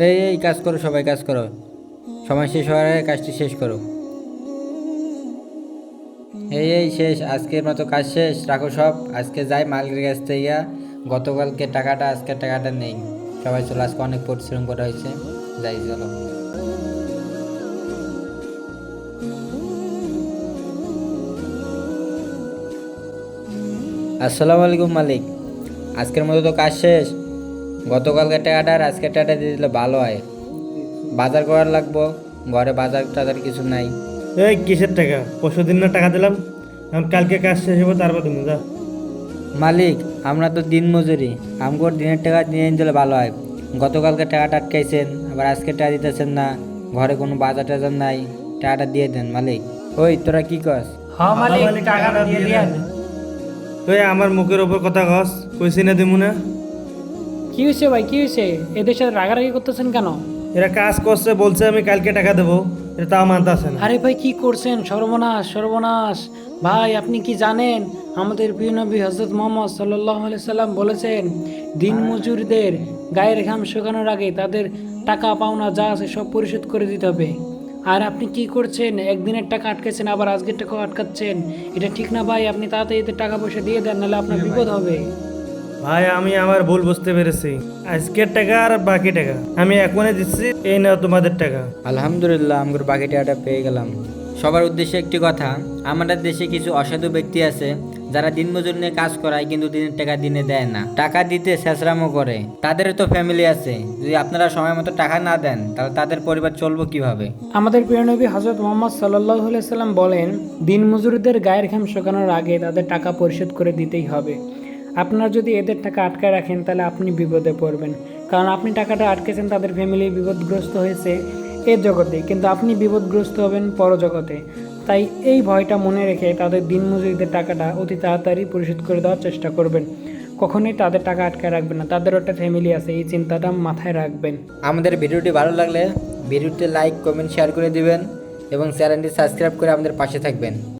এই কাজ করো, সবাই কাজ করো। সময় শেষ হওয়ার আগে কাজটি শেষ করো। এই শেষ, আজকের মতো কাজ শেষ, রাখো সব। আজকে যাই মালিকের কাছ থেকে গতকালকে টাকাটা, আজকের টাকাটা নেই। সবাই চলো, আজকে অনেক পরিশ্রম করা হয়েছে। যাই চলো। আসসালামু আলাইকুম মালিক, আজকের মতো তো কাজ শেষ। গতকালকের টাকাটা আর আজকের টাকাটা দিয়ে দিলে ভালো হয়। বাজার করার লাগবো, ঘরে বাজার টাজার কিছু নাই। এই কিসের টাকা? পরশু দিন না টাকা দিলাম, এখন কালকে কাজ শেষ হবো তারপর তুমি যা। মালিক, আমরা তো দিন মজুরি, আমগোর দিনের টাকা দিয়ে দিলে ভালো হয়। গতকালকে টাকাটা আটকাইছেন, আবার আজকে টাকা দিতেছেন না। ঘরে কোনো বাজার টাজার নাই, টাকাটা দিয়ে দেন মালিক। ওই তোরা কি কস? হ্যাঁ মালিক, টাকাটা দিয়ে দিয়েন। তুই আমার মুখের ওপর কথা কস, কইছি না দিমু না। কি হয়েছে ভাই, কি হয়েছে? এদের সাথে রাগারাগি করতেছেন কেন? এরা কাজ করছে, বলছে আমি কালকে টাকা দেবো, এটা তাও মানতেছে না। আরে ভাই, কি করছেন? সর্বনাশ সর্বনাশ! ভাই, আপনি কি জানেন আমাদের প্রিয় নবী হযরত মুহাম্মদ সাল্লাল্লাহু আলাইহি সাল্লাম বলেছেন, দিন মজুরদের গায়ের ঘাম শুকানোর আগে তাদের টাকা পাওনা যা আছে সব পরিশোধ করে দিতে হবে। আর আপনি কি করছেন? একদিনের টাকা আটকেছেন, আবার আজকের টাকাও আটকাচ্ছেন। এটা ঠিক না ভাই, আপনি তাড়াতাড়ি এদের টাকা পয়সা দিয়ে দেন, নাহলে আপনার বিপদ হবে। ভাই আমি আমার ভুল বুঝতে পেরেছি, আজকের টাকা আর বাকি টাকা আমি এখনই দিচ্ছি, এই নাও তোমাদের টাকা। আলহামদুলিল্লাহ, আমগোর বাকি টাকাটা পেয়ে গেলাম। সবার উদ্দেশ্যে একটি কথা, আমাদের দেশে কিছু অসাধু ব্যক্তি আছে যারা দিনমজুর নিয়ে কাজ করায় কিন্তু দিনের টাকা দিনে দেয় না, টাকা দিতে ছেঁচড়ামো করে। তাদেরও তো ফ্যামিলি আছে, যদি আপনারা সময় মতো টাকা না দেন তাহলে তাদের পরিবার চলবো কিভাবে? আমাদের প্রিয় নবী হযরত মুহাম্মদ সাল্লাল্লাহু আলাইহি সাল্লাম বলেন, দিনমজুরদের গায়ের ঘাম শুকানোর আগে তাদের টাকা পরিশোধ করে দিতেই হবে। আপনারা যদি এদের টাকা আটকায় রাখেন তাহলে আপনি বিপদে পড়বেন, কারণ আপনি টাকাটা আটকেছেন, তাদের ফ্যামিলি বিপদগ্রস্ত হয়েছে এ জগতে, কিন্তু আপনি বিপদগ্রস্ত হবেন পরজগতে। তাই এই ভয়টা মনে রেখে তাদের দিনমজুরিদের টাকাটা অতি তাড়াতাড়ি পরিশোধ করে দেওয়ার চেষ্টা করবেন। কখনোই তাদের টাকা আটকায় রাখবেন না, তাদেরও একটা ফ্যামিলি আছে, এই চিন্তাটা মাথায় রাখবেন। আমাদের ভিডিওটি ভালো লাগলে ভিডিওতে লাইক, কমেন্ট, শেয়ার করে দিবেন এবং চ্যানেলটি সাবস্ক্রাইব করে আমাদের পাশে থাকবেন।